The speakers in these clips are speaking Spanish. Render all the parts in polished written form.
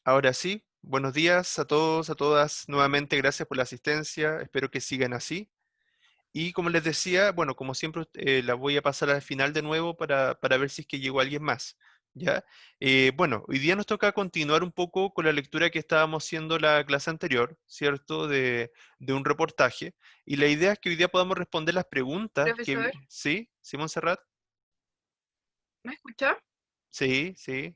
Ahora sí, buenos días a todos, a todas. Nuevamente, gracias por la asistencia. Espero que sigan así. Y como les decía, bueno, como siempre, la voy a pasar al final de nuevo para ver si es que llegó alguien más. ¿Ya? Bueno, hoy día nos toca continuar un poco con la lectura que estábamos haciendo la clase anterior, ¿cierto? De un reportaje. Y la idea es que hoy día podamos responder las preguntas que... Profesor, ¿Sí? ¿Sí, Montserrat? ¿me escucha? Sí, sí.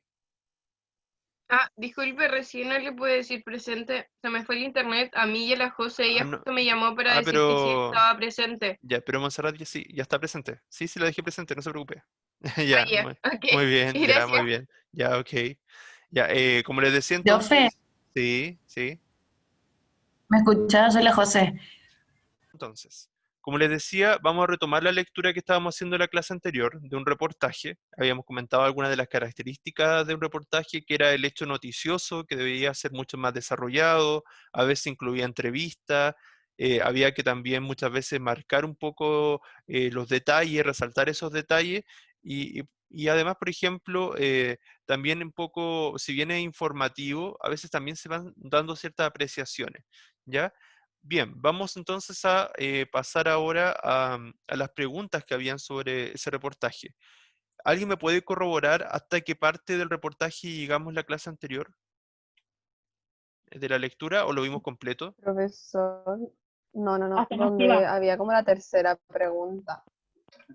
Disculpe, recién no le pude decir presente. Se me fue el internet a mí y a la José. Ah, Ella no. justo me llamó para Ah, decir que sí pero... estaba presente. Ya, pero Montserrat ya sí, ya está presente. Sí, sí, la dejé presente, no se preocupe. Ah, Ya, ya, ok. muy bien, ya, muy Gracias. bien. Ya, ok. Ya, como les decía Profe, entonces, sí, sí. ¿me escuchás? Soy la José. Entonces, como les decía, vamos a retomar la lectura que estábamos haciendo en la clase anterior de un reportaje. Habíamos comentado algunas de las características de un reportaje, que era el hecho noticioso, que debía ser mucho más desarrollado, a veces incluía entrevistas, había que también muchas veces marcar un poco los detalles, resaltar esos detalles, y además, por ejemplo, también un poco, si bien es informativo, a veces también se van dando ciertas apreciaciones, ¿ya? Bien, vamos entonces a pasar ahora a las preguntas que habían sobre ese reportaje. ¿Alguien me puede corroborar hasta qué parte del reportaje llegamos la clase anterior de la lectura o lo vimos completo? Profesor, no, Hasta donde masiva. había como la tercera pregunta.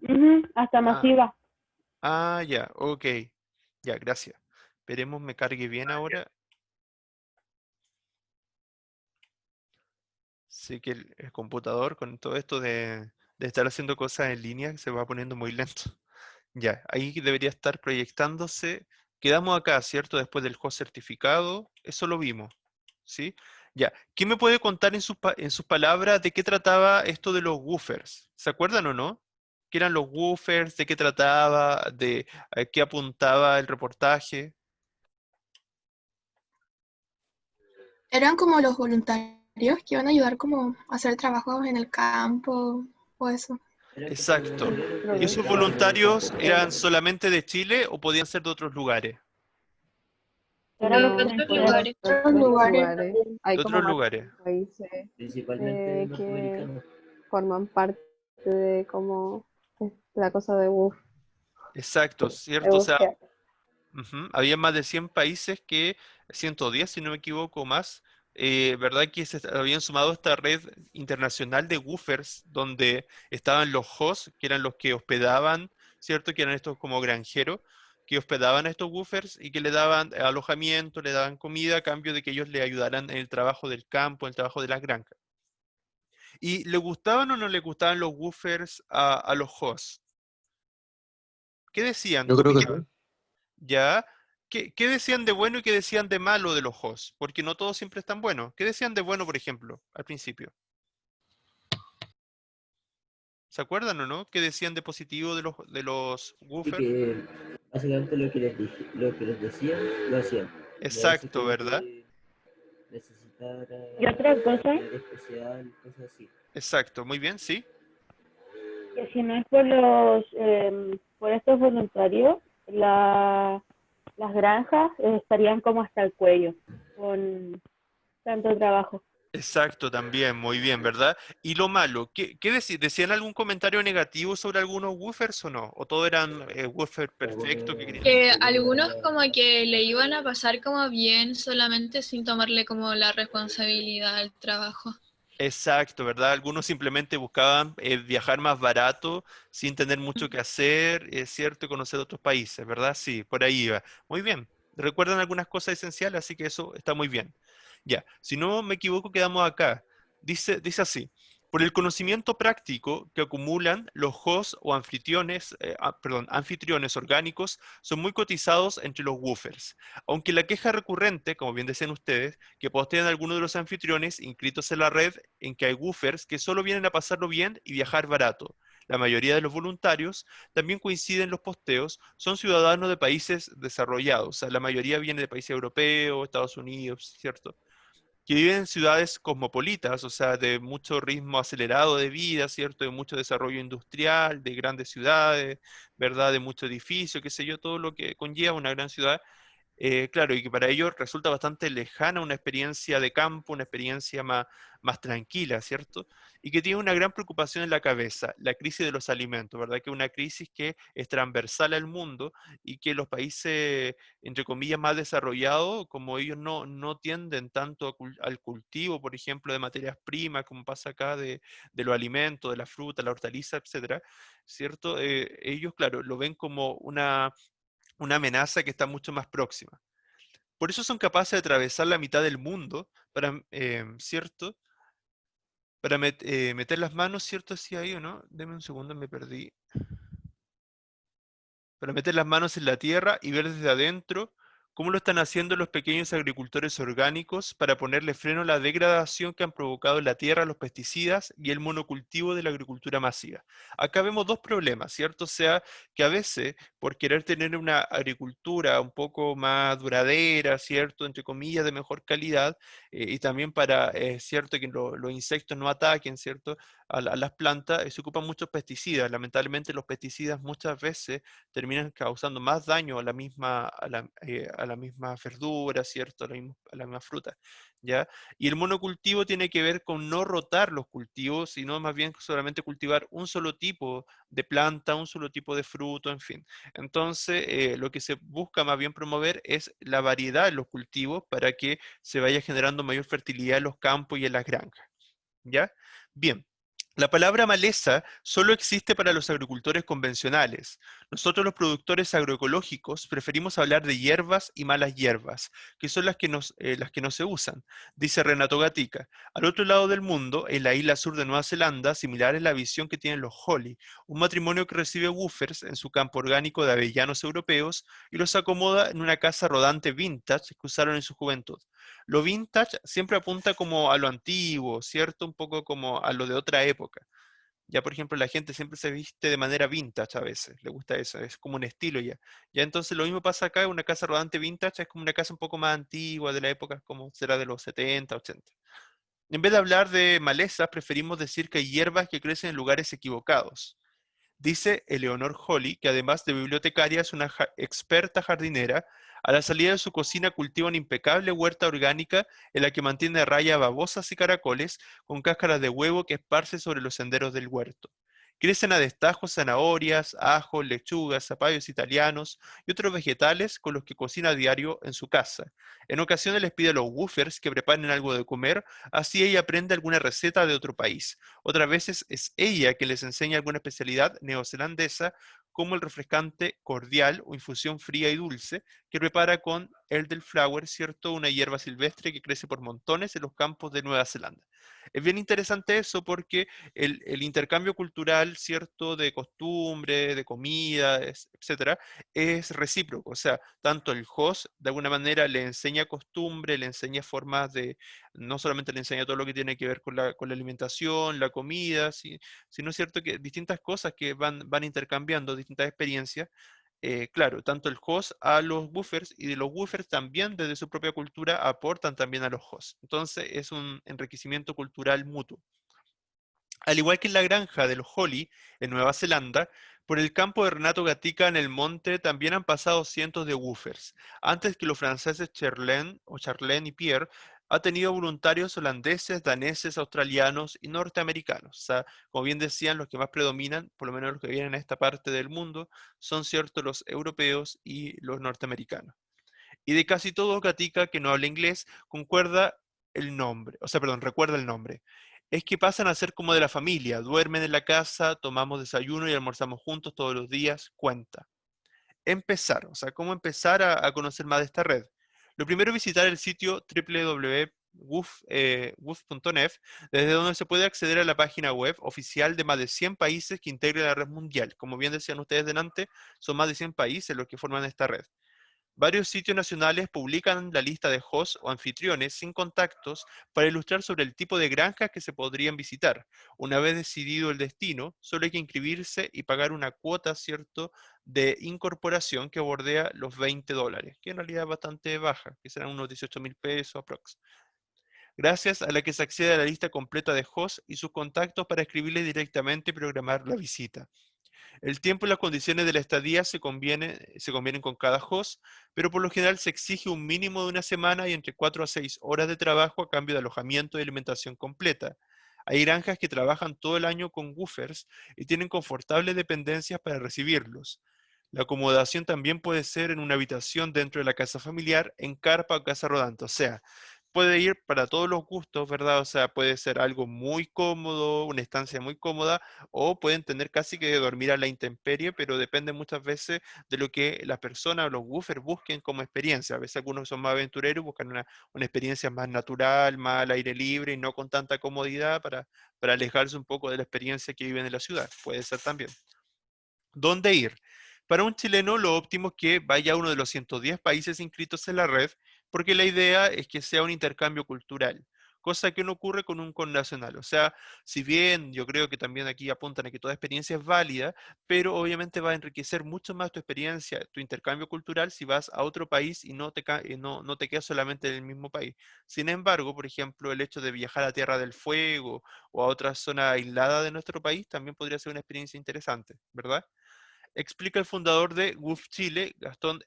Ujú, hasta Ah, masiva. ya, ok. Ya, gracias. Esperemos me cargue bien ahora. Sé que el computador con todo esto de estar haciendo cosas en línea se va poniendo muy lento. Ya, ahí debería estar proyectándose. Quedamos acá, ¿cierto? Después del host certificado, eso lo vimos, ¿sí? Ya, ¿quién me puede contar en sus palabras de qué trataba esto de los woofers? ¿Se acuerdan o no? ¿Qué eran los woofers? ¿De qué trataba? ¿De a qué apuntaba el reportaje? Eran como los voluntarios que iban a ayudar como a hacer trabajos en el campo o eso. Exacto. ¿Y esos Profesor, voluntarios eran solamente de Chile o podían ser de otros lugares? Era lo no, que Otros pueden decía. ser lugares. de Otros otros lugares. lugares. Hay De como otros más de lugares. 100 países Principalmente de los que americanos. forman parte de como la cosa Exacto, de ¿cierto? O sea, búsqueda. ujú, había más de 100 países que, 110 si no me equivoco más, ¿verdad? Que se habían sumado a esta red internacional de woofers, donde estaban los hosts, que eran los que hospedaban, ¿cierto? Que eran estos como granjeros, que hospedaban a estos woofers y que le daban alojamiento, le daban comida a cambio de que ellos le ayudaran en el trabajo del campo, en el trabajo de las granjas. ¿Y le gustaban o no le gustaban los woofers a los hosts? ¿Qué decían? Yo creo que sí. ¿Ya? ¿Qué decían de bueno y qué decían de malo de los hosts? Porque no todos siempre están buenos. ¿Qué decían de bueno, por ejemplo, al principio? ¿Se acuerdan o no? ¿Qué decían de positivo de los Y woofers? que básicamente lo que les decían, lo hacían. No es Exacto, como ¿verdad? que necesitara Y otra cosa, ayuda especial, cosas así. Exacto, muy bien, sí. que si no es por por estos voluntarios, las granjas estarían como hasta el cuello con tanto trabajo. Exacto, también, muy bien, ¿verdad? Y lo malo, ¿decían algún comentario negativo sobre algunos woofers o no? ¿O todos eran woofers perfectos que querían? Que algunos como que le iban a pasar como bien solamente sin tomarle como la responsabilidad al trabajo. Exacto, ¿verdad? Algunos simplemente buscaban viajar más barato, sin tener mucho que hacer, es cierto, y conocer otros países, ¿verdad? Sí, por ahí iba. Muy bien. Recuerdan algunas cosas esenciales, así que eso está muy bien. Ya, si no me equivoco, quedamos acá. Dice así. Por el conocimiento práctico que acumulan los hosts o anfitriones, anfitriones orgánicos, son muy cotizados entre los woofers. Aunque la queja recurrente, como bien decían ustedes, que postean algunos de los anfitriones inscritos en la red en que hay woofers que solo vienen a pasarlo bien y viajar barato. La mayoría de los voluntarios también coinciden en los posteos, son ciudadanos de países desarrollados, o sea, la mayoría viene de países europeos, Estados Unidos, ¿cierto? Que viven en ciudades cosmopolitas, o sea, de mucho ritmo acelerado de vida, ¿cierto? De mucho desarrollo industrial, de grandes ciudades, ¿verdad? De mucho edificio, qué sé yo, todo lo que conlleva una gran ciudad Claro, y que para ellos resulta bastante lejana una experiencia de campo, una experiencia más tranquila, ¿cierto? Y que tiene una gran preocupación en la cabeza, la crisis de los alimentos, ¿verdad? Que es una crisis que es transversal al mundo y que los países, entre comillas, más desarrollados, como ellos no tienden tanto al cultivo, por ejemplo, de materias primas, como pasa acá de los alimentos, de la fruta, la hortaliza, etcétera, ¿cierto? Ellos, claro, lo ven como una amenaza que está mucho más próxima. Por eso son capaces de atravesar la mitad del mundo para, ¿cierto? Para meter las manos, ¿cierto? ¿Sí ahí o no? Deme un segundo, me perdí. Para meter las manos en la tierra y ver desde adentro cómo lo están haciendo los pequeños agricultores orgánicos para ponerle freno a la degradación que han provocado en la tierra los pesticidas y el monocultivo de la agricultura masiva. Acá vemos dos problemas, ¿cierto? O sea, que a veces, por querer tener una agricultura un poco más duradera, ¿cierto? Entre comillas, de mejor calidad, y también para, ¿cierto? Que los insectos no ataquen, ¿cierto? A las plantas, se ocupan muchos pesticidas. Lamentablemente los pesticidas muchas veces terminan causando más daño a la misma verdura, ¿cierto? A la misma fruta, ¿ya? Y el monocultivo tiene que ver con no rotar los cultivos, sino más bien solamente cultivar un solo tipo de planta, un solo tipo de fruto, en fin. Entonces, lo que se busca más bien promover es la variedad en los cultivos para que se vaya generando mayor fertilidad en los campos y en las granjas, ¿ya? Bien. La palabra maleza solo existe para los agricultores convencionales. Nosotros los productores agroecológicos preferimos hablar de hierbas y malas hierbas, que son las que no se usan, dice Renato Gatica. Al otro lado del mundo, en la isla sur de Nueva Zelanda, similar es la visión que tienen los Holly, un matrimonio que recibe woofers en su campo orgánico de avellanos europeos y los acomoda en una casa rodante vintage que usaron en su juventud. Lo vintage siempre apunta como a lo antiguo, ¿cierto? Un poco como a lo de otra época. Ya, por ejemplo, la gente siempre se viste de manera vintage a veces, le gusta eso, es como un estilo ya. Ya entonces lo mismo pasa acá, una casa rodante vintage es como una casa un poco más antigua, de la época como será de los 70, 80. En vez de hablar de malezas, preferimos decir que hay hierbas que crecen en lugares equivocados. Dice Eleonor Holly, que además de bibliotecaria es una experta jardinera. A la salida de su cocina cultiva una impecable huerta orgánica en la que mantiene a raya babosas y caracoles con cáscaras de huevo que esparce sobre los senderos del huerto. Crecen a destajo zanahorias, ajos, lechugas, zapallos italianos y otros vegetales con los que cocina a diario en su casa. En ocasiones les pide a los woofers que preparen algo de comer, así ella aprende alguna receta de otro país. Otras veces es ella que les enseña alguna especialidad neozelandesa, como el refrescante cordial o infusión fría y dulce que prepara con elderflower, ¿cierto? Una hierba silvestre que crece por montones en los campos de Nueva Zelanda. Es bien interesante eso porque el intercambio cultural, ¿cierto? De costumbre, de comida, etcétera, es recíproco. O sea, tanto el host de alguna manera le enseña costumbre, le enseña formas de, no solamente le enseña todo lo que tiene que ver con la alimentación, la comida, sino es cierto que distintas cosas que van intercambiando, distintas experiencias. Claro, tanto el host a los woofers y de los woofers también desde su propia cultura aportan también a los hosts. Entonces es un enriquecimiento cultural mutuo. Al igual que en la granja de los Holly, en Nueva Zelanda, por el campo de Renato Gatica en el monte también han pasado cientos de woofers. Antes que los franceses Charlene y Pierre, ha tenido voluntarios holandeses, daneses, australianos y norteamericanos. O sea, como bien decían, los que más predominan, por lo menos los que vienen a esta parte del mundo, son ciertos los europeos y los norteamericanos. Y de casi todo Gatica que no habla inglés, concuerda el nombre, o sea, perdón, recuerda el nombre. Es que pasan a ser como de la familia, duermen en la casa, tomamos desayuno y almorzamos juntos todos los días, cuenta. Empezar, o sea, cómo empezar a conocer más de esta red. Lo primero es visitar el sitio www.woof.net, desde donde se puede acceder a la página web oficial de más de 100 países que integran la red mundial. Como bien decían ustedes delante, son más de 100 países los que forman esta red. Varios sitios nacionales publican la lista de hosts o anfitriones sin contactos para ilustrar sobre el tipo de granjas que se podrían visitar. Una vez decidido el destino, solo hay que inscribirse y pagar una cuota, ¿cierto?, de incorporación que bordea los $20, que en realidad es bastante baja, que serán unos 18.000 pesos aprox. Gracias a la que se accede a la lista completa de hosts y sus contactos para escribirle directamente y programar la visita. El tiempo y las condiciones de la estadía se convienen con cada host, pero por lo general se exige un mínimo de una semana y entre 4 a 6 horas de trabajo a cambio de alojamiento y alimentación completa. Hay granjas que trabajan todo el año con woofers y tienen confortables dependencias para recibirlos. La acomodación también puede ser en una habitación dentro de la casa familiar, en carpa o casa rodante. O sea, puede ir para todos los gustos, ¿verdad? O sea, puede ser algo muy cómodo, una estancia muy cómoda, o pueden tener casi que dormir a la intemperie, pero depende muchas veces de lo que las personas o los woofers busquen como experiencia. A veces algunos son más aventureros, buscan una experiencia más natural, más al aire libre y no con tanta comodidad para alejarse un poco de la experiencia que viven en la ciudad. Puede ser también. ¿Dónde ir? Para un chileno lo óptimo es que vaya a uno de los 110 países inscritos en la red, porque la idea es que sea un intercambio cultural, cosa que no ocurre con un connacional. O sea, si bien yo creo que también aquí apuntan a que toda experiencia es válida, pero obviamente va a enriquecer mucho más tu experiencia, tu intercambio cultural si vas a otro país y no te quedas solamente en el mismo país. Sin embargo, por ejemplo, el hecho de viajar a Tierra del Fuego o a otra zona aislada de nuestro país también podría ser una experiencia interesante, ¿verdad? Explica el fundador de WUF Chile, Gastón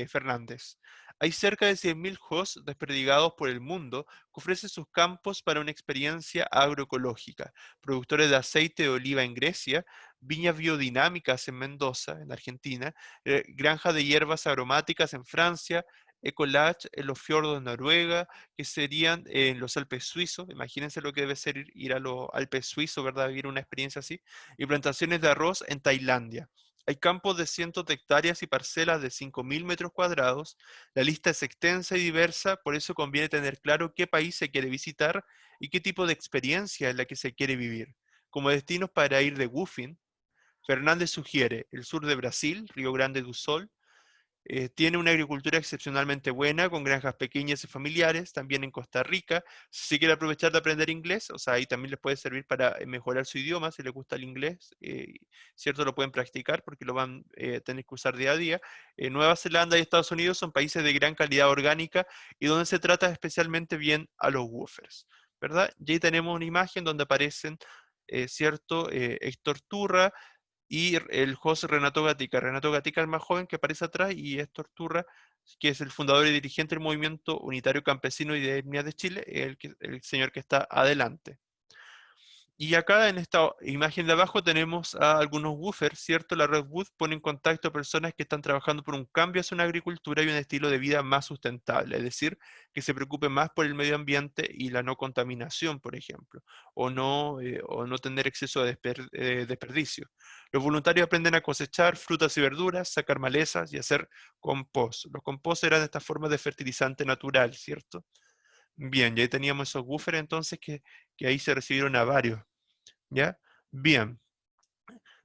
Fernández. Hay cerca de 100.000 hosts desperdigados por el mundo que ofrecen sus campos para una experiencia agroecológica. Productores de aceite de oliva en Grecia, viñas biodinámicas en Mendoza, en Argentina, granja de hierbas aromáticas en Francia, Ecolage en los fiordos de Noruega, que serían en los Alpes suizos. Imagínense lo que debe ser ir a los Alpes suizos, ¿verdad? Vivir una experiencia así. Y plantaciones de arroz en Tailandia. Hay campos de cientos de hectáreas y parcelas de 5.000 metros cuadrados. La lista es extensa y diversa, por eso conviene tener claro qué país se quiere visitar y qué tipo de experiencia es la que se quiere vivir. Como destinos para ir de woofing, Fernández sugiere el sur de Brasil, Río Grande do Sul, tiene una agricultura excepcionalmente buena, con granjas pequeñas y familiares, también en Costa Rica. Si se quiere aprovechar de aprender inglés, o sea, ahí también les puede servir para mejorar su idioma, si les gusta el inglés, ¿cierto? Lo pueden practicar porque lo van a tener que usar día a día. Nueva Zelanda y Estados Unidos son países de gran calidad orgánica y donde se trata especialmente bien a los woofers, ¿verdad? Y ahí tenemos una imagen donde aparecen, ¿cierto? Héctor Turra, y el host Renato Gatica. Renato Gatica es el más joven que aparece atrás y Héctor Turra, que es el fundador y dirigente del Movimiento Unitario Campesino y de Etnias de Chile, el señor que está adelante. Y acá en esta imagen de abajo tenemos a algunos woofers, ¿cierto? La Red Wood pone en contacto a personas que están trabajando por un cambio hacia una agricultura y un estilo de vida más sustentable, es decir, que se preocupen más por el medio ambiente y la no contaminación, por ejemplo, o no tener exceso de desperdicio. Los voluntarios aprenden a cosechar frutas y verduras, sacar malezas y hacer compost. Los compost eran estas formas de fertilizante natural, ¿cierto? Bien, y ahí teníamos esos woofers entonces que ahí se recibieron a varios. ¿Ya? Bien.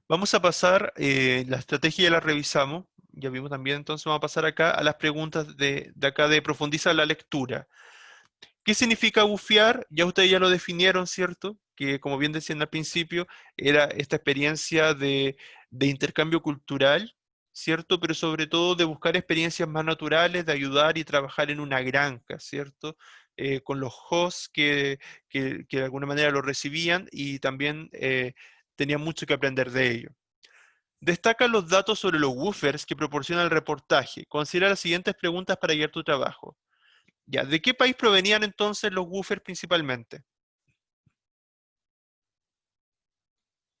Vamos a pasar, la estrategia ya la revisamos, ya vimos también, entonces vamos a pasar acá a las preguntas de acá de profundizar la lectura. ¿Qué significa bufear? Ya ustedes ya lo definieron, ¿cierto? Que como bien decían al principio, era esta experiencia de intercambio cultural, ¿cierto? Pero sobre todo de buscar experiencias más naturales, de ayudar y trabajar en una granja, ¿cierto? Con los hosts que de alguna manera lo recibían y también tenían mucho que aprender de ello. Destaca los datos sobre los woofers que proporciona el reportaje. Considera las siguientes preguntas para guiar tu trabajo. Ya, ¿de qué país provenían entonces los woofers principalmente?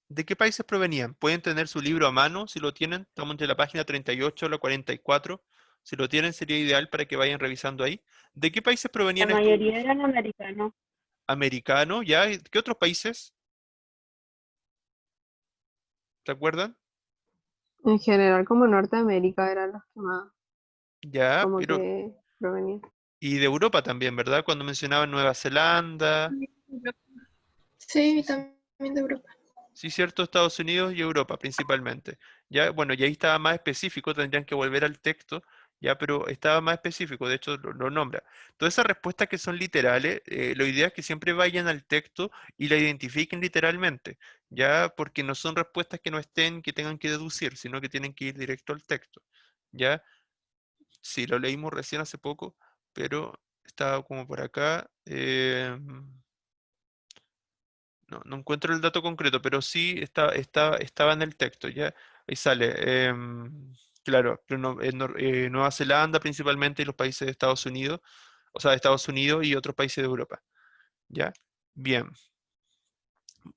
¿De qué países provenían? Pueden tener su libro a mano, si lo tienen, estamos entre la página 38 y la 44. Si lo tienen, sería ideal para que vayan revisando ahí. ¿De qué países La provenían estos mayoría woofers? eran americanos. Americanos, ¿ya? ¿Qué otros países? ¿Se acuerdan? En general, como Norteamérica eran los que más Ya, como pero... que provenían. Y de Europa también, ¿verdad? Cuando mencionaban Nueva Zelanda. Sí, Sí, sí. también de Europa. Sí, cierto, Estados Unidos y Europa principalmente. Ya, bueno, y ahí estaba más específico, tendrían que volver al texto, ya, pero estaba más específico, de hecho lo nombra. Todas esas respuestas que son literales, lo ideal es que siempre vayan al texto y la identifiquen literalmente, ya, porque no son respuestas que no estén, que tengan que deducir, sino que tienen que ir directo al texto, ya. Sí, lo leímos recién hace poco, pero estaba como por acá. no encuentro el dato concreto, pero sí estaba en el texto, ¿ya? Ahí sale. Claro, pero Nueva Zelanda principalmente y los países de Estados Unidos, o sea, de Estados Unidos y otros países de Europa, ¿ya? Bien.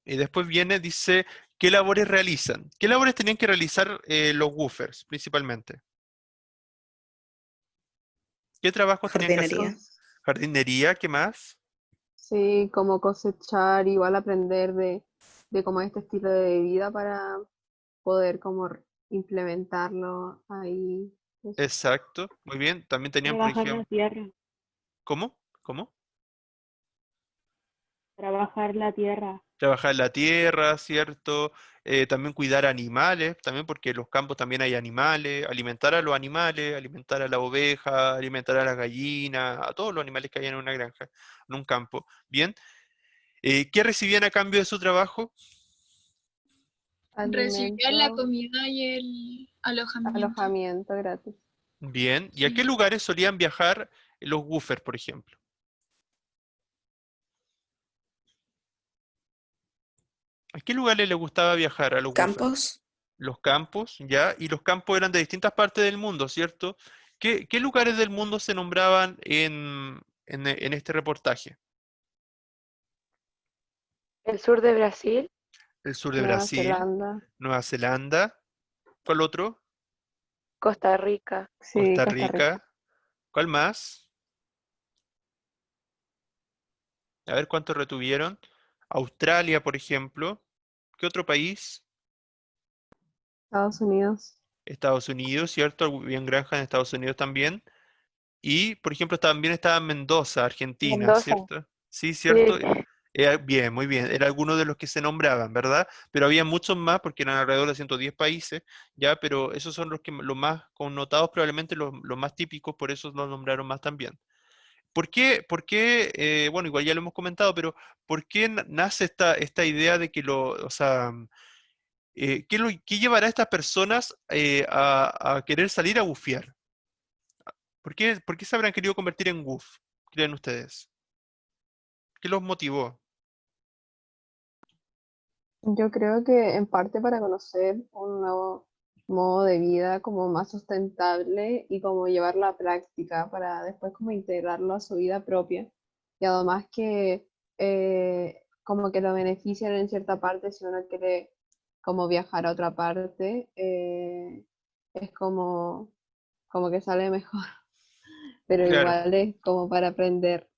Y después viene, dice, ¿qué labores realizan? ¿Qué labores tenían que realizar los woofers principalmente? ¿Qué trabajos tenían que hacer? Jardinería. Jardinería, ¿qué más? Sí, como cosechar, igual aprender de como este estilo de vida para poder como implementarlo ahí. Eso. Exacto, muy bien. También tenían, por Trabajar la ejemplo, tierra, ¿cómo? ¿Cómo? trabajar la tierra. Trabajar la tierra, ¿cierto? También cuidar animales, también porque en los campos también hay animales, alimentar a los animales, alimentar a la oveja, alimentar a las gallinas, a todos los animales que hay en una granja, en un campo. Bien. ¿Qué recibían a cambio de su trabajo? Recibían la Alimento, comida y el alojamiento. alojamiento gratis. Bien. ¿Y a qué Sí. lugares solían viajar los woofers, por ejemplo? ¿A qué lugares les gustaba viajar a los woofers? Campos. Los campos, ¿ya? Y los campos eran de distintas partes del mundo, ¿cierto? ¿Qué lugares del mundo se nombraban en este reportaje? El sur de Brasil, El sur de Nueva Brasil, Zelanda, Nueva Zelanda, ¿cuál otro? Costa Rica. Sí, Costa Costa Rica. Rica, ¿cuál más? A ver cuántos retuvieron. Australia, por ejemplo. ¿Qué otro país? Estados Unidos. Estados Unidos, ¿cierto? Habían granjas en Estados Unidos también. Y, por ejemplo, también estaba Mendoza, Argentina, Mendoza. ¿cierto? Sí, Sí, ¿cierto? Bien, muy bien. Era alguno de los que se nombraban, ¿verdad? Pero había muchos más, porque eran alrededor de 110 países, ¿ya? Pero esos son los más connotados, probablemente los más típicos, por eso los nombraron más también. Bueno, igual ya lo hemos comentado, pero ¿por qué nace esta idea de que o sea, qué llevará a estas personas a querer salir a bucear? ¿Por qué se habrán querido convertir en WUF? ¿Creen ustedes? ¿Qué los motivó? yo creo que en parte para conocer un nuevo modo de vida como más sustentable y como llevarlo a práctica para después como integrarlo a su vida propia. Y además que como que lo benefician en cierta parte si uno quiere como viajar a otra parte, es como que sale mejor, pero Claro. igual es como para aprender.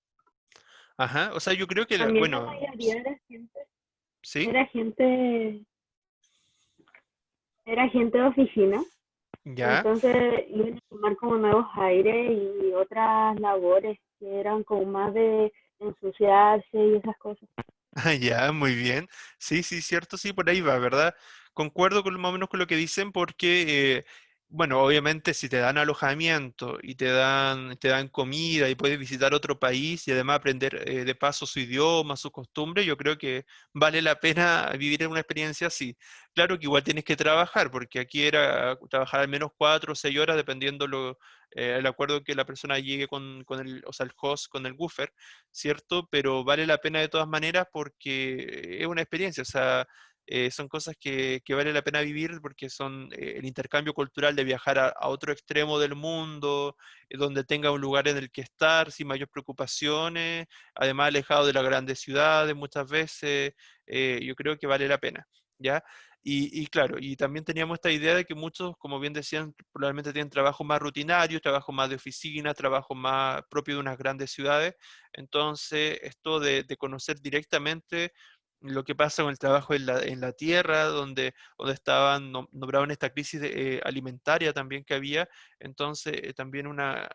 Ajá. O sea, yo creo que, También la bueno, mayoría sí, era gente, era gente de oficina, ya. entonces iban a tomar como nuevos aires y otras labores que eran como más de ensuciarse y esas cosas. Ah, ya, muy bien. Sí, sí, cierto, sí, por ahí va, ¿verdad? Concuerdo con más o menos con lo que dicen porque, bueno, obviamente si te dan alojamiento y te dan comida y puedes visitar otro país y además aprender de paso su idioma, su costumbre, yo creo que vale la pena vivir en una experiencia así. Claro que igual tienes que trabajar, porque aquí era trabajar al menos 4 o 6 horas dependiendo el acuerdo que la persona llegue con el, o sea, el host, con el buffer. ¿Cierto? Pero vale la pena de todas maneras porque es una experiencia, o sea, son cosas que vale la pena vivir porque son el intercambio cultural de viajar a otro extremo del mundo, donde tenga un lugar en el que estar sin mayores preocupaciones, además alejado de las grandes ciudades muchas veces, yo creo que vale la pena, ¿ya? Y claro, y también teníamos esta idea de que muchos, como bien decían, probablemente tienen trabajo más rutinario, trabajo más de oficina, trabajo más propio de unas grandes ciudades. Entonces, esto de conocer directamente lo que pasa con el trabajo en la tierra, donde estaban, nombraban esta crisis alimentaria también que había, entonces también una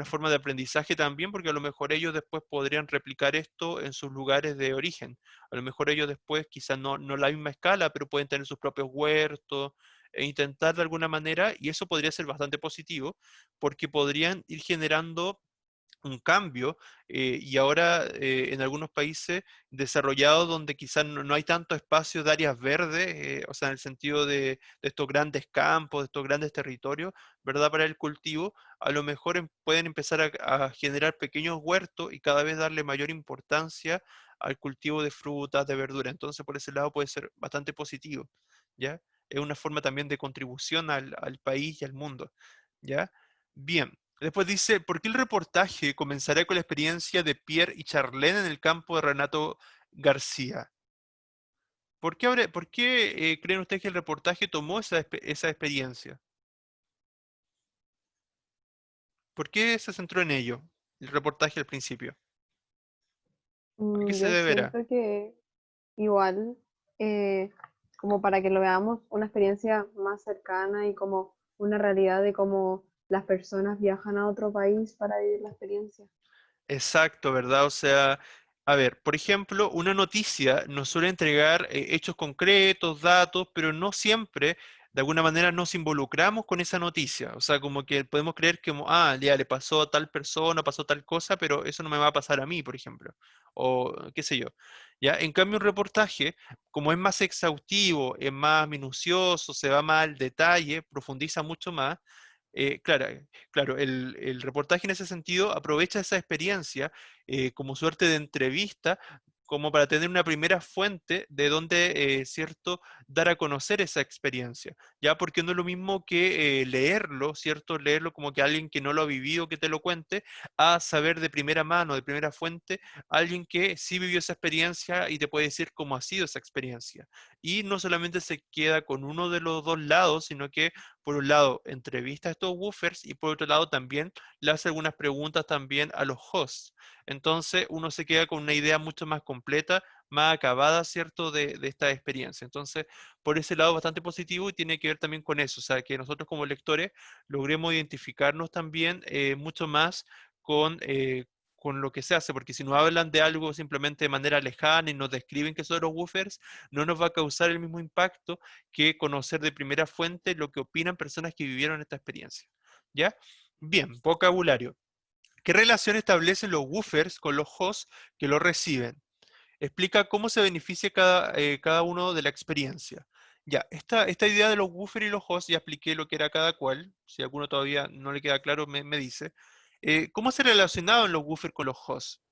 forma de aprendizaje también, porque a lo mejor ellos después podrían replicar esto en sus lugares de origen. A lo mejor ellos después, quizás no la misma escala, pero pueden tener sus propios huertos e intentar de alguna manera, y eso podría ser bastante positivo, porque podrían ir generando un cambio, y ahora en algunos países desarrollados donde quizás no hay tanto espacio de áreas verdes, o sea, en el sentido de estos grandes campos, de estos grandes territorios, ¿verdad? Para el cultivo, a lo mejor pueden empezar a generar pequeños huertos y cada vez darle mayor importancia al cultivo de frutas, de verduras. Entonces, por ese lado puede ser bastante positivo, ¿ya? Es una forma también de contribución al país y al mundo, ¿ya? Bien. Después dice, ¿por qué el reportaje comenzará con la experiencia de Pierre y Charlene en el campo de Renato García? ¿Por qué creen ustedes que el reportaje tomó esa experiencia? ¿Por qué se centró en ello, el reportaje al principio? ¿A qué se Yo deberá? siento que igual, eh, como para que lo veamos, una experiencia más cercana y como una realidad de cómo las personas viajan a otro país para vivir la experiencia. Exacto, ¿verdad? O sea, a ver, por ejemplo, una noticia nos suele entregar hechos concretos, datos, pero no siempre, de alguna manera, nos involucramos con esa noticia. O sea, como que podemos creer que, ya le pasó a tal persona, pasó tal cosa, pero eso no me va a pasar a mí, por ejemplo. O qué sé yo. ¿Ya? En cambio, un reportaje, como es más exhaustivo, es más minucioso, se va más al detalle, profundiza mucho más. Claro, claro, el reportaje en ese sentido aprovecha esa experiencia como suerte de entrevista, como para tener una primera fuente de donde, ¿cierto?, dar a conocer esa experiencia, ¿ya? Porque no es lo mismo que leerlo, ¿cierto? Leerlo como que alguien que no lo ha vivido, que te lo cuente, a saber de primera mano, de primera fuente, alguien que sí vivió esa experiencia y te puede decir cómo ha sido esa experiencia. Y no solamente se queda con uno de los dos lados, sino que por un lado, entrevista a estos woofers y por otro lado también le hace algunas preguntas también a los hosts. Entonces uno se queda con una idea mucho más completa, más acabada, ¿cierto?, de esta experiencia. Entonces, por ese lado bastante positivo y tiene que ver también con eso, o sea, que nosotros como lectores logremos identificarnos también mucho más con lo que se hace, porque si nos hablan de algo simplemente de manera lejana y nos describen que son los woofers, no nos va a causar el mismo impacto que conocer de primera fuente lo que opinan personas que vivieron esta experiencia. ¿Ya? Bien, vocabulario. ¿Qué relación establecen los woofers con los hosts que lo reciben? Explica cómo se beneficia cada uno de la experiencia. Ya, esta idea de los woofers y los hosts, ya expliqué lo que era cada cual. Si a alguno todavía no le queda claro, me dice. ¿Cómo se relacionaban los woofers con los hosts?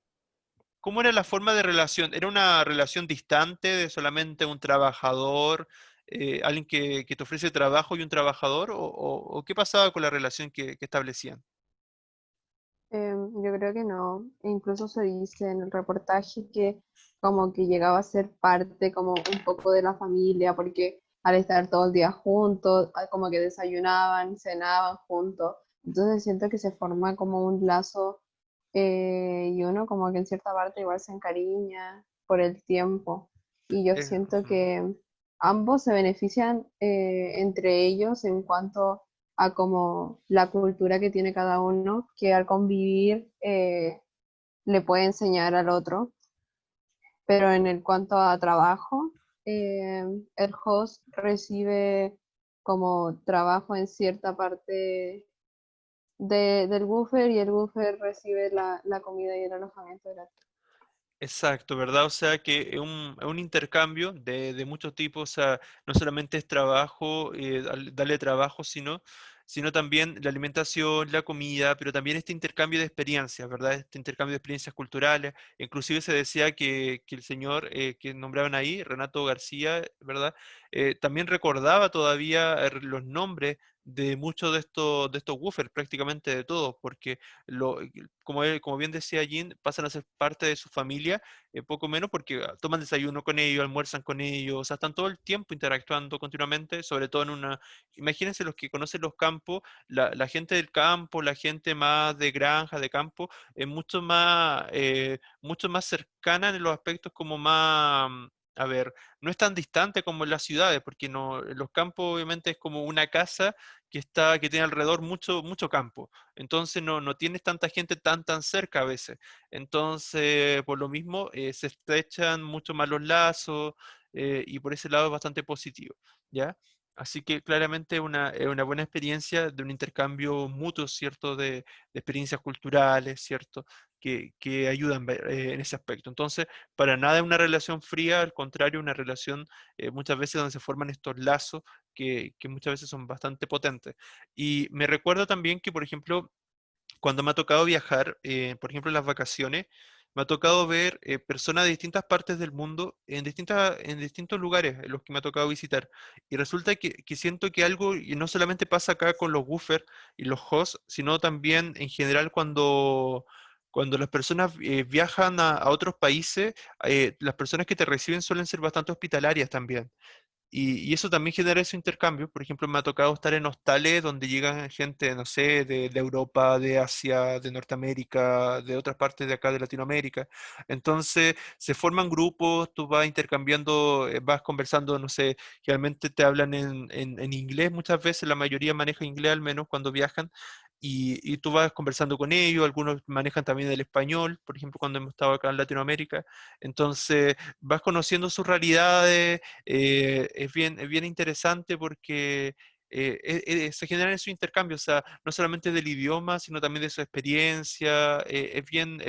¿Cómo era la forma de relación? ¿Era una relación distante de solamente un trabajador, alguien que te ofrece trabajo y un trabajador? ¿O qué pasaba con la relación que establecían? Yo creo que no. Incluso se dice en el reportaje que como que llegaba a ser parte como un poco de la familia, porque al estar todo el día juntos, como que desayunaban, cenaban juntos. Entonces siento que se forma como un lazo y uno como que en cierta parte igual se encariña por el tiempo. Y yo siento Ujú. que ambos se benefician entre ellos en cuanto a como la cultura que tiene cada uno, que al convivir le puede enseñar al otro. Pero en el cuanto a trabajo, eh, el host recibe como trabajo en cierta parte del buffer y el buffer recibe la comida y el alojamiento gratis. Exacto, ¿verdad? O sea que es un intercambio de muchos tipos, o sea, no solamente es trabajo, darle trabajo, sino también la alimentación, la comida, pero también este intercambio de experiencias, ¿verdad? Este intercambio de experiencias culturales. Inclusive se decía que el señor que nombraban ahí, Renato García, ¿verdad? También recordaba todavía los nombres de muchos de estos woofers, prácticamente de todos, porque lo, como bien decía Jean, pasan a ser parte de su familia, poco menos porque toman desayuno con ellos, almuerzan con ellos, o sea, están todo el tiempo interactuando continuamente, sobre todo imagínense los que conocen los campos, la gente del campo, la gente más de granja, de campo, es mucho más cercana en los aspectos como más... A ver, no es tan distante como en las ciudades, porque no, en los campos obviamente es como una casa que tiene alrededor mucho, mucho campo. Entonces no tienes tanta gente tan cerca a veces. Entonces, por lo mismo, se estrechan mucho más los lazos y por ese lado es bastante positivo, ¿ya? Así que claramente es una buena experiencia de un intercambio mutuo, ¿cierto? De experiencias culturales, ¿cierto? Que ayudan en ese aspecto. Entonces, para nada es una relación fría, al contrario, una relación muchas veces donde se forman estos lazos que muchas veces son bastante potentes. Y me recuerdo también que, por ejemplo, cuando me ha tocado viajar, por ejemplo, en las vacaciones, me ha tocado ver personas de distintas partes del mundo en distintos lugares en los que me ha tocado visitar. Y resulta que siento que algo, y no solamente pasa acá con los woofers y los hosts, sino también en general cuando las personas viajan a otros países, las personas que te reciben suelen ser bastante hospitalarias también. Y eso también genera ese intercambio. Por ejemplo, me ha tocado estar en hostales donde llegan gente, no sé, de Europa, de Asia, de Norteamérica, de otras partes de acá de Latinoamérica. Entonces, se forman grupos, tú vas intercambiando, vas conversando, no sé, generalmente te hablan en inglés muchas veces, la mayoría maneja inglés al menos cuando viajan. Y tú vas conversando con ellos, algunos manejan también el español, por ejemplo, cuando hemos estado acá en Latinoamérica. Entonces, vas conociendo sus realidades, es bien interesante porque se generan esos intercambios, o sea, no solamente del idioma, sino también de su experiencia. Es bien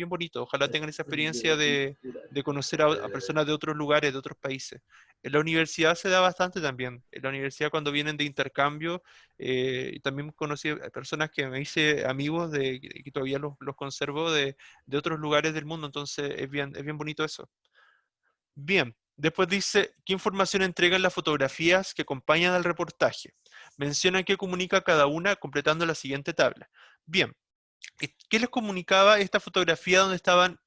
bonito. Ojalá tengan esa experiencia Intercambio cultural. de conocer a personas de otros lugares, de otros países. En la universidad se da bastante también. En la universidad cuando vienen de intercambio, y también conocí a personas que me hice amigos que todavía los conservo de otros lugares del mundo, entonces es bien bonito eso. Bien, después dice, ¿qué información entregan las fotografías que acompañan al reportaje? Menciona qué comunica cada una completando la siguiente tabla. Bien, ¿qué les comunicaba esta fotografía donde estaban,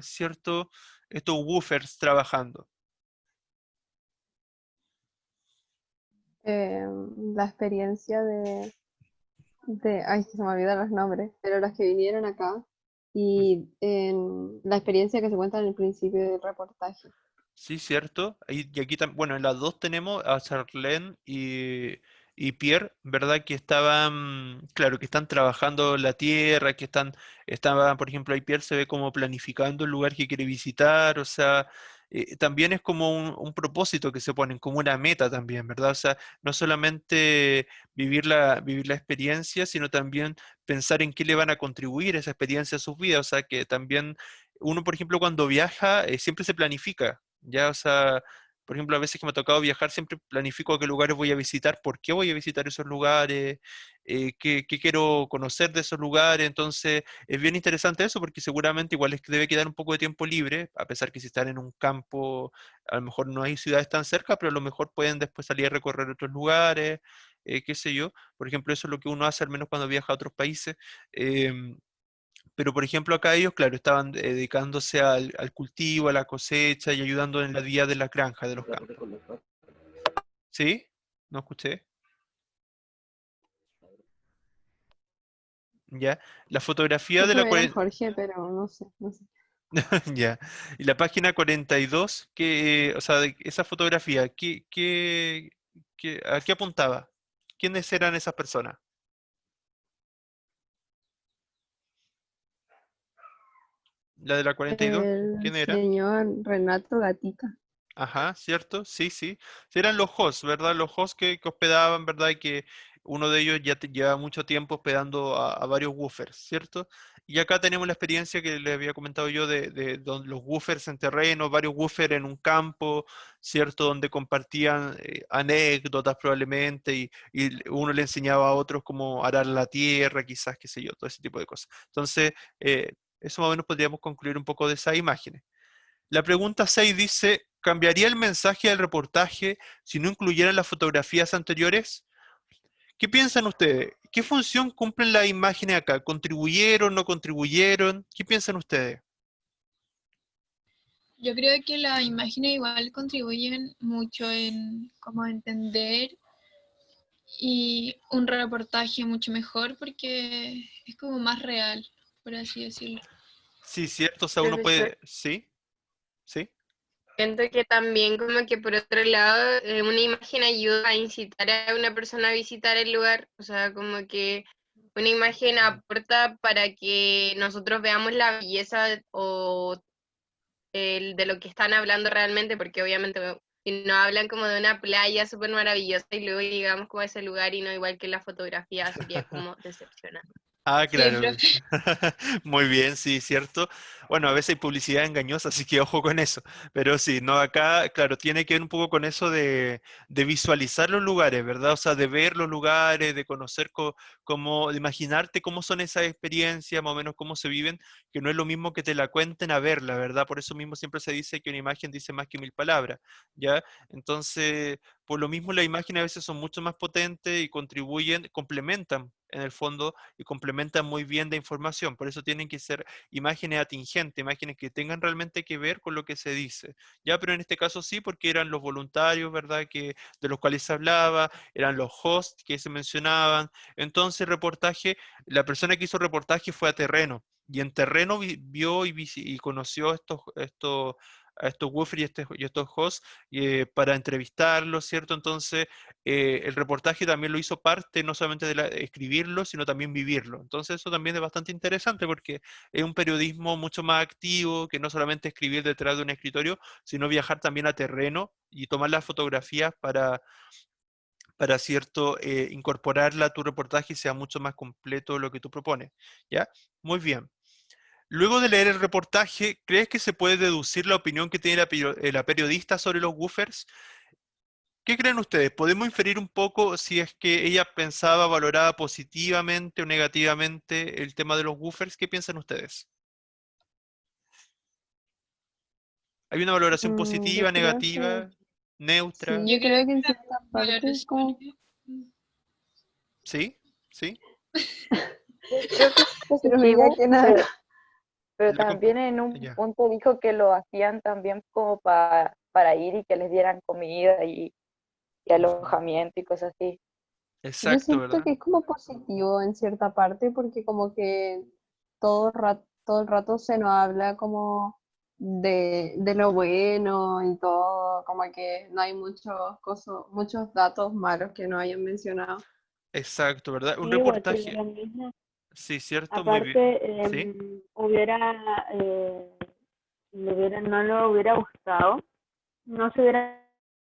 cierto, estos woofers trabajando? La experiencia ay, se me olvidan los nombres, pero los que vinieron acá Mm, y la experiencia que se cuenta en el principio del reportaje. sí, cierto. Y aquí también, bueno, en las dos tenemos a Charlene y Pierre, ¿verdad? Que estaban, claro, que están trabajando la tierra, estaban, por ejemplo, ahí Pierre se ve como planificando el lugar que quiere visitar, o sea, también es como un propósito que se ponen, como una meta también, ¿verdad? O sea, no solamente vivir la experiencia, sino también pensar en qué le van a contribuir esa experiencia a sus vidas, o sea, que también uno, por ejemplo, cuando viaja, siempre se planifica, ya, o sea, por ejemplo, a veces que me ha tocado viajar, siempre planifico a qué lugares voy a visitar, por qué voy a visitar esos lugares, qué quiero conocer de esos lugares. Entonces, es bien interesante eso porque seguramente igual es que debe quedar un poco de tiempo libre, a pesar que si están en un campo, a lo mejor no hay ciudades tan cerca, pero a lo mejor pueden después salir a recorrer otros lugares, qué sé yo. Por ejemplo, eso es lo que uno hace al menos cuando viaja a otros países. Pero, por ejemplo, acá ellos, claro, estaban dedicándose al cultivo, a la cosecha y ayudando en la vida de las granjas, de los Rápido campos. con los pasos. ¿Sí? ¿No escuché? ¿Ya? La fotografía Creo de que la me era el 40. Jorge, pero no sé, no sé. Ya. Y la página 42, o sea, esa fotografía, ¿a qué apuntaba? ¿Quiénes eran esas personas? ¿La de la 42? El ¿Quién era? señor Renato Gatica. Ajá, ¿cierto? Sí, sí. Sí, eran los hosts, ¿verdad? Los hosts que hospedaban, ¿verdad? Y que uno de ellos ya lleva mucho tiempo hospedando a varios woofers, ¿cierto? Y acá tenemos la experiencia que les había comentado yo de los woofers en terreno, varios woofers en un campo, ¿cierto? Donde compartían anécdotas probablemente y uno le enseñaba a otros cómo arar la tierra, quizás, qué sé yo, todo ese tipo de cosas. Entonces, eso más o menos podríamos concluir un poco de esas imágenes. La pregunta 6 dice, ¿cambiaría el mensaje del reportaje si no incluyeran las fotografías anteriores? ¿Qué piensan ustedes? ¿Qué función cumplen las imágenes acá? ¿Contribuyeron, no contribuyeron? ¿Qué piensan ustedes? Yo creo que las imágenes igual contribuyen mucho en cómo entender y un reportaje mucho mejor porque es como más real, por así decirlo. Sí, cierto, o sea, uno Profesor, puede... Sí, sí. siento que también como que por otro lado una imagen ayuda a incitar a una persona a visitar el lugar, o sea, como que una imagen aporta para que nosotros veamos la belleza o de lo que están hablando realmente, porque obviamente y nos hablan como de una playa súper maravillosa y luego llegamos como a ese lugar y no igual que en la fotografía, sería como decepcionante. Ah, Sí, claro. profe. Muy bien, sí, cierto. Bueno, a veces hay publicidad engañosa, así que ojo con eso. Pero sí, no, acá, claro, tiene que ver un poco con eso de visualizar los lugares, ¿verdad? O sea, de ver los lugares, de conocer cómo, de imaginarte cómo son esas experiencias, más o menos cómo se viven, que no es lo mismo que te la cuenten a verla, ¿verdad? Por eso mismo siempre se dice que una imagen dice más que mil palabras, ¿ya? Entonces, por lo mismo las imágenes a veces son mucho más potentes y contribuyen, complementan en el fondo y complementan muy bien la información. Por eso tienen que ser imágenes atingentes, imágenes que tengan realmente que ver con lo que se dice. Ya, pero en este caso sí, porque eran los voluntarios, ¿verdad? De los cuales se hablaba, eran los hosts que se mencionaban. Entonces, reportaje, la persona que hizo reportaje fue a terreno. Y en terreno vio y conoció a estos woofers y estos hosts para entrevistarlos, ¿cierto? Entonces, el reportaje también lo hizo parte no solamente de escribirlo, sino también vivirlo. Entonces eso también es bastante interesante porque es un periodismo mucho más activo que no solamente escribir detrás de un escritorio, sino viajar también a terreno y tomar las fotografías para cierto, incorporarla a tu reportaje y sea mucho más completo lo que tú propones. ¿Ya? Muy bien. Luego de leer el reportaje, ¿crees que se puede deducir la opinión que tiene la periodista sobre los woofers? ¿Qué creen ustedes? ¿Podemos inferir un poco si es que ella pensaba, valoraba positivamente o negativamente el tema de los woofers? ¿Qué piensan ustedes? ¿Hay una valoración Yo positiva, creo que negativa, neutra? sí, Yo yo creo creo que que en las cierta parte como valoraciones. ¿Sí? ¿Sí? Yo creo que es pero me queda positivo, que nada. pero La compa- también en un ya. punto dijo que lo hacían también como para ir y que les dieran comida y Ujú. alojamiento y cosas así. Yo Exacto, siento ¿verdad? que es como positivo en cierta parte porque como que todo el rato se nos habla como de lo bueno y todo, como que no hay muchos datos malos que no hayan mencionado. Exacto, ¿verdad? Un Sí, igual que reportaje, lo mismo. sí, cierto, muy bien. Aparte, ¿Sí? no le hubiera gustado, no se hubiera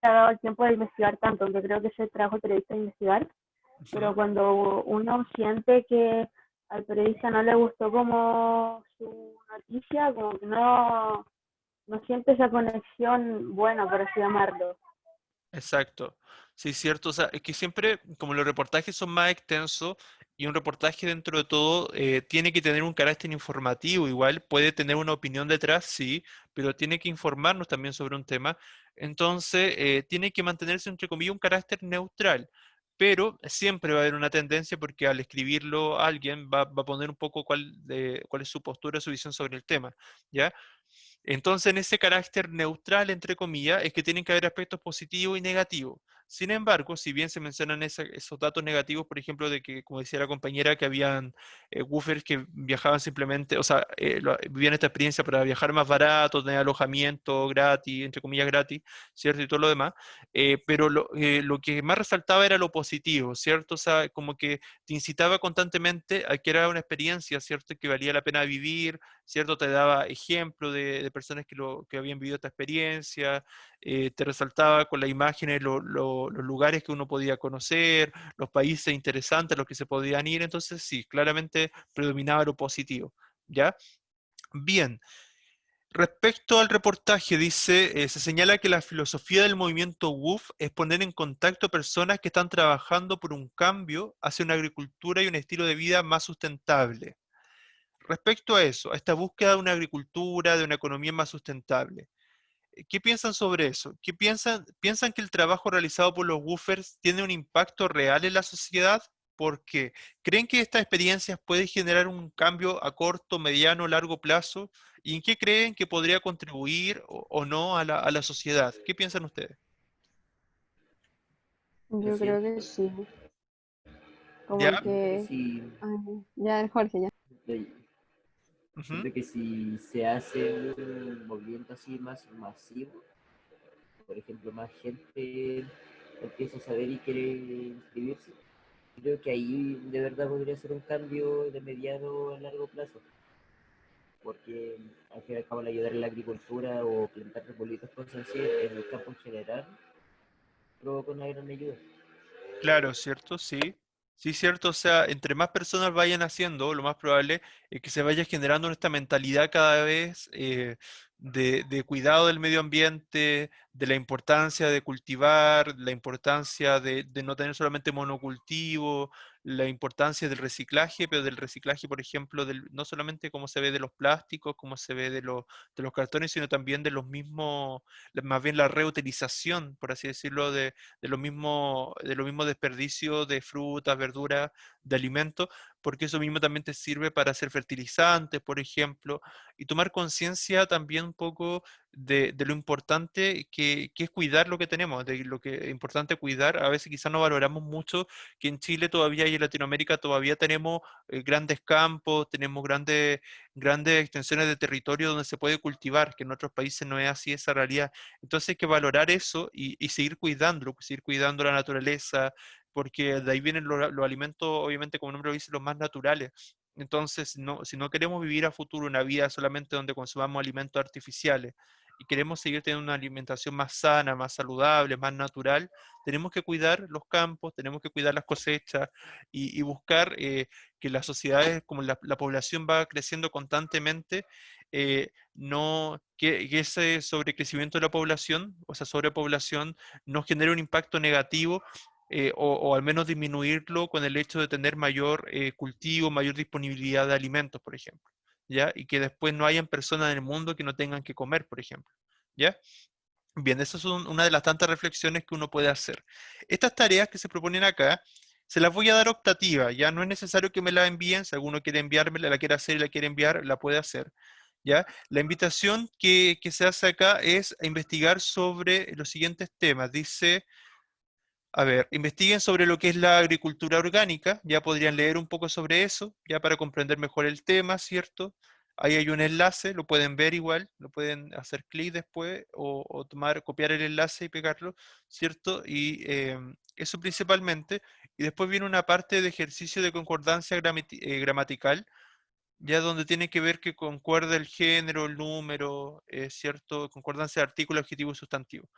dado el tiempo de investigar tanto, aunque creo que ese trabajo periodista de investigar, pero Ujú. cuando uno siente que al periodista no le gustó como su noticia, como que no siente esa conexión buena, por así llamarlo. Exacto. Sí, cierto. O sea, es que siempre, como los reportajes son más extensos y un reportaje dentro de todo tiene que tener un carácter informativo, igual puede tener una opinión detrás, sí, pero tiene que informarnos también sobre un tema. Entonces, tiene que mantenerse, entre comillas, un carácter neutral. Pero siempre va a haber una tendencia porque al escribirlo alguien va a poner un poco cuál es su postura, su visión sobre el tema, ¿ya? Entonces, en ese carácter neutral, entre comillas, es que tienen que haber aspectos positivos y negativos. Sin embargo, si bien se mencionan esos datos negativos, por ejemplo, de que, como decía la compañera, que habían woofers que viajaban simplemente, o sea, vivían esta experiencia para viajar más barato, tener alojamiento gratis, entre comillas gratis, ¿cierto? Y todo lo demás. Pero lo que más resaltaba era lo positivo, ¿cierto? O sea, como que te incitaba constantemente a que era una experiencia, ¿cierto? Que valía la pena vivir, ¿cierto? Te daba ejemplo de personas que habían vivido esta experiencia, te resaltaba con las imágenes los lugares que uno podía conocer, los países interesantes a los que se podían ir, entonces sí, claramente predominaba lo positivo, ¿ya? Bien, respecto al reportaje, dice, se señala que la filosofía del movimiento WOOF es poner en contacto personas que están trabajando por un cambio hacia una agricultura y un estilo de vida más sustentable. Respecto a eso, a esta búsqueda de una agricultura, de una economía más sustentable, ¿qué piensan sobre eso? ¿Qué piensan? ¿Piensan que el trabajo realizado por los woofers tiene un impacto real en la sociedad? ¿Por qué? ¿Creen que estas experiencias pueden generar un cambio a corto, mediano, largo plazo? ¿Y en qué creen que podría contribuir o no a a la sociedad? ¿Qué piensan ustedes? Yo Yo creo siento que sí, ¿Ya? como que que, si, ay, ya Jorge, ya. Ujú. siento que si se hace un movimiento así más masivo, por ejemplo, más gente empieza a saber y quiere inscribirse, creo que ahí de verdad podría ser un cambio de mediano a largo plazo. porque al fin y al cabo el ayudar en la agricultura o plantar arbolitos, cosas así, en el campo en general, provoca una gran ayuda. Claro, ¿cierto? Sí. Sí, cierto. O sea, entre más personas vayan haciendo, lo más probable es que se vaya generando esta mentalidad cada vez de cuidado del medio ambiente, de la importancia de cultivar, la importancia de no tener solamente monocultivo, la importancia del reciclaje, pero del reciclaje, por ejemplo, no solamente como se ve de los plásticos, como se ve de los cartones, sino también de los mismos, más bien la reutilización, por así decirlo, de lo mismo desperdicio de frutas, verduras, de alimentos, porque eso mismo también te sirve para hacer fertilizantes, por ejemplo, y tomar conciencia también un poco de lo importante que es cuidar lo que tenemos, de lo que es importante cuidar. A veces quizás no valoramos mucho que en Chile todavía y en Latinoamérica todavía tenemos grandes campos, tenemos grandes extensiones de territorio donde se puede cultivar, que en otros países no es así esa realidad. Entonces hay que valorar eso y seguir cuidándolo, seguir cuidando la naturaleza, porque de ahí vienen los alimentos, obviamente, como el nombre lo dice, los más naturales. Entonces, no, si no queremos vivir a futuro una vida solamente donde consumamos alimentos artificiales y queremos seguir teniendo una alimentación más sana, más saludable, más natural, tenemos que cuidar los campos, tenemos que cuidar las cosechas y buscar que las sociedades, como la población va creciendo constantemente, que ese sobrecrecimiento de la población, o sea, sobrepoblación, no genere un impacto negativo o al menos disminuirlo con el hecho de tener mayor cultivo, mayor disponibilidad de alimentos, por ejemplo, ¿ya? Y que después no hayan personas en el mundo que no tengan que comer, por ejemplo, ¿ya? Bien, esas son una de las tantas reflexiones que uno puede hacer. Estas tareas que se proponen acá, se las voy a dar optativa, ya no es necesario que me la envíen, si alguno quiere enviármela, la quiere hacer y la quiere enviar, la puede hacer, ¿ya? La invitación que se hace acá es a investigar sobre los siguientes temas. Dice, a ver, investiguen sobre lo que es la agricultura orgánica, ya podrían leer un poco sobre eso, ya para comprender mejor el tema, ¿cierto? Ahí hay un enlace, lo pueden ver igual, lo pueden hacer clic después o copiar el enlace y pegarlo, ¿cierto? Y eso principalmente. Y después viene una parte de ejercicio de concordancia gramatical, ya donde tiene que ver que concuerda el género, el número, ¿cierto? Concordancia de artículo, adjetivo y sustantivo.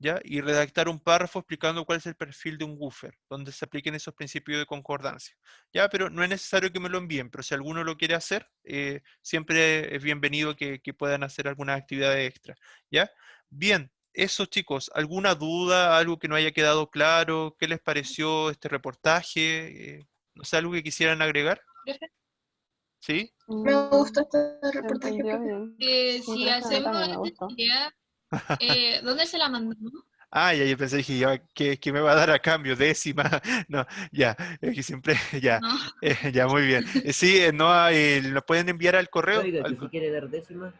¿Ya? Y redactar un párrafo explicando cuál es el perfil de un woofer, donde se apliquen esos principios de concordancia. ¿Ya? Pero no es necesario que me lo envíen, pero si alguno lo quiere hacer, siempre es bienvenido que puedan hacer algunas actividades extra. ¿Ya? Bien, eso chicos, ¿alguna duda, algo que no haya quedado claro? ¿Qué les pareció este reportaje? No sé, ¿algo que quisieran agregar? ¿Sí? Me gustó este Se reportaje, entendió profe. bien. Sí, Si profe, a mí hacemos también me esta gustó. tarea, ¿dónde se la mandamos? Ah, ya, yo pensé, dije, ya, ¿qué me va a dar a cambio? Décima. No, ya, es que siempre, ya, No. ya, muy bien. Sí, no, ¿lo pueden enviar al correo? Oiga, que si quiere dar décimas,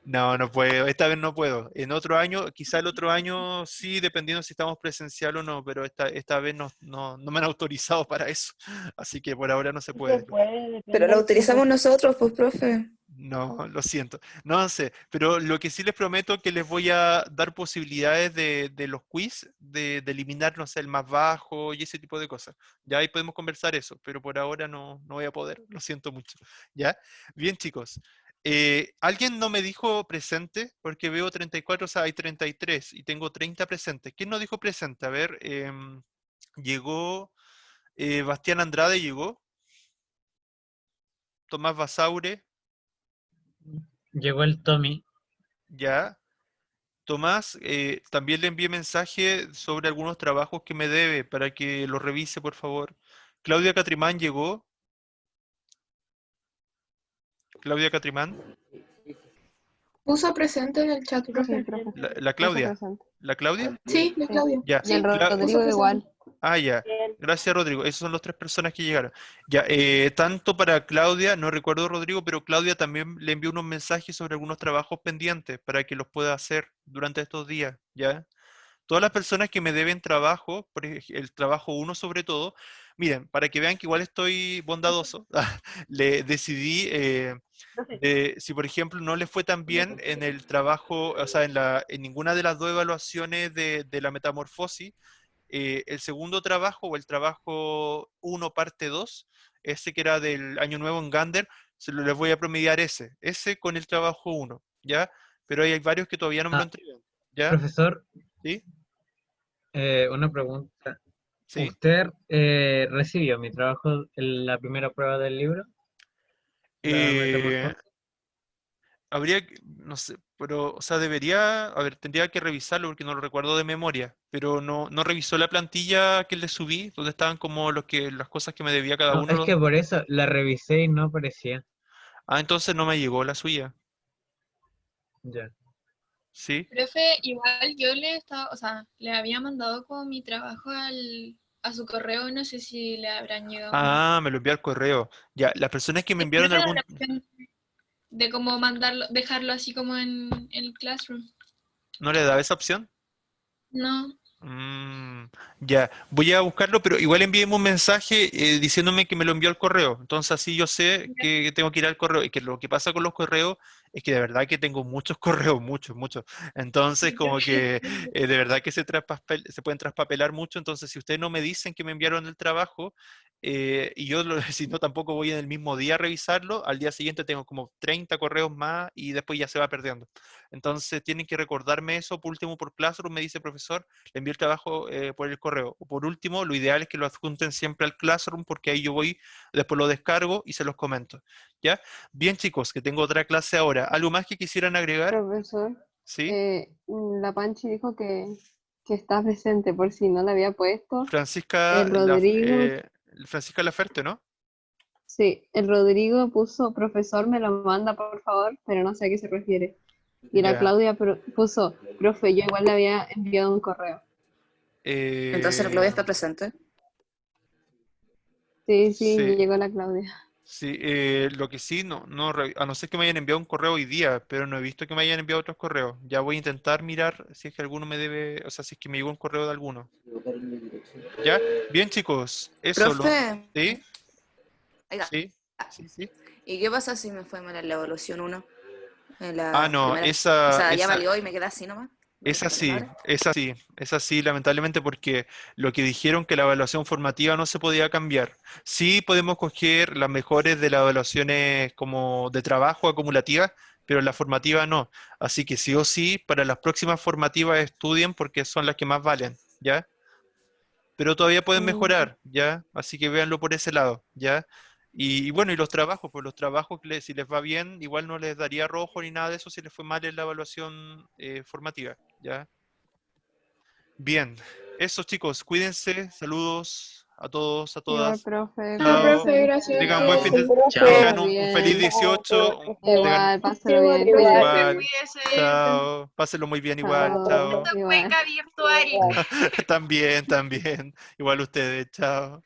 No, no puedo, esta vez no puedo. En otro año, quizá el otro año sí, dependiendo si estamos presencial o no, pero esta vez no me han autorizado para eso. Así que por ahora no se sí se puede. puede, Pero depende la del utilizamos curso. nosotros, pues, profe. No, lo siento. No sé, pero lo que sí les prometo que les voy a dar posibilidades de los quiz, de eliminar, no sé, el más bajo y ese tipo de cosas. Ya ahí podemos conversar eso, pero por ahora no voy a poder, lo siento mucho. ¿Ya? Bien, chicos. ¿Alguien no me dijo presente? Porque veo 34, o sea, hay 33 y tengo 30 presentes. ¿Quién no dijo presente? A ver, llegó Bastián Andrade, llegó. Tomás Basaure, Llegó el Tommy. ya. Tomás, también le envié mensaje sobre algunos trabajos que me debe para que lo revise, por favor. Claudia Catrimán llegó. Claudia Catrimán. Puso presente en el chat, Sí, profe. profe. La Puso Claudia. presente. ¿La Claudia? Sí, de Sí. Claudio. Ya. Y el Sí, Cla- puso Rodrigo presente. igual. Ah, ya. Bien. Gracias, Rodrigo. Esas son las tres personas que llegaron. Ya, tanto para Claudia, no recuerdo Rodrigo, pero Claudia también le envió unos mensajes sobre algunos trabajos pendientes para que los pueda hacer durante estos días, ¿ya? Todas las personas que me deben trabajo, el trabajo uno sobre todo, miren, para que vean que igual estoy bondadoso, le decidí, si por ejemplo no les fue tan bien en el trabajo, o sea, en ninguna de las dos evaluaciones de la metamorfosis, el segundo trabajo o el trabajo uno parte 2 ese que era del Año Nuevo en Gander, les voy a promediar ese con el trabajo 1, ¿ya? Pero hay varios que todavía no me lo Ah, entregan, ¿ya? profesor, ¿Sí? una pregunta. ¿Sí? ¿Usted recibió mi trabajo en la primera prueba del libro? La Eh, metamorfosis. habría que, no sé, pero, o sea, debería, a ver, tendría que revisarlo porque no lo recuerdo de memoria, pero no revisó la plantilla que le subí, donde estaban como las cosas que me debía cada No, uno. es que por eso la revisé y no aparecía. Ah, entonces no me llegó la suya, Ya. ¿sí? Profe, igual yo le estaba, o sea, le había mandado como mi trabajo a su correo, no sé si le habrán llegado o no. Ah, me lo envió al correo. Ya, las personas que me Es que no enviaron le da la algún... opción de cómo mandarlo, dejarlo así como en el Classroom. ¿No le daba esa opción? No, Mm, ya, voy a buscarlo, pero igual envíeme un mensaje diciéndome que me lo envió al correo. Entonces así yo sé que tengo que ir al correo. Y que lo que pasa con los correos es que de verdad que tengo muchos correos, muchos, muchos. Entonces sí, creo como que que de verdad que se pueden traspapelar mucho. Entonces si ustedes no me dicen que me enviaron el trabajo y yo si no tampoco voy en el mismo día a revisarlo, al día siguiente tengo como 30 correos más y después ya se va perdiendo. Entonces tienen que recordarme eso. Por último, por Classroom me dice profesor le envío el trabajo por el correo. O por último, lo ideal es que lo adjunten siempre al Classroom porque ahí yo voy, después lo descargo y se los comento. ¿Ya? Bien, chicos, que tengo otra clase ahora. ¿Algo más que quisieran agregar? Profesor, ¿Sí? la Panchi dijo que está presente por si no la había puesto. Francisca, El Rodrigo, Francisca Laferte, ¿no? sí, el Rodrigo puso, profesor, me lo manda por favor, pero no sé a qué se refiere. Y la Ya. Claudia puso, profe, yo igual le había enviado un correo. Entonces la Eh, Claudia está presente. Sí, sí, sí. llegó la Claudia. Sí, lo que sí, a no ser que me hayan enviado un correo hoy día, pero no he visto que me hayan enviado otros correos. Ya voy a intentar mirar si es que alguno me debe, o sea, si es que me llegó un correo de alguno. ¿Ya? Bien, chicos, Profe, ¿Sí? oiga, ¿Sí? ¿Sí? ¿Sí? ¿y qué pasa si me fue mal en la evaluación 1? En Ah, la no, primera. O sea, ya valió y me queda así nomás. ¿No hay palabras? es así, lamentablemente, porque lo que dijeron que la evaluación formativa no se podía cambiar. Sí podemos coger las mejores de las evaluaciones como de trabajo acumulativas, pero la formativa no. Así que sí o sí, para las próximas formativas estudien porque son las que más valen, ¿ya? Pero todavía pueden Mm, mejorar, ¿ya? Así que véanlo por ese lado, ¿ya? Y bueno, y los trabajos, pues los trabajos, si les va bien, igual no les daría rojo ni nada de eso si les fue mal en la evaluación formativa, ¿ya? Bien, eso chicos, cuídense, saludos a todos, a igual, todas. profe, Ya, Chao, profe, cuídense. gracias. tengan un buen fin de, Chao. tengan Todo un feliz bien. 18, tengan Igual, pásenlo bien, Profe, cuídense. igual, cuídese. chao, pásenlo muy bien igual, Chao, chao. Esto es igual. cueca virtual. También, también, igual ustedes, chao.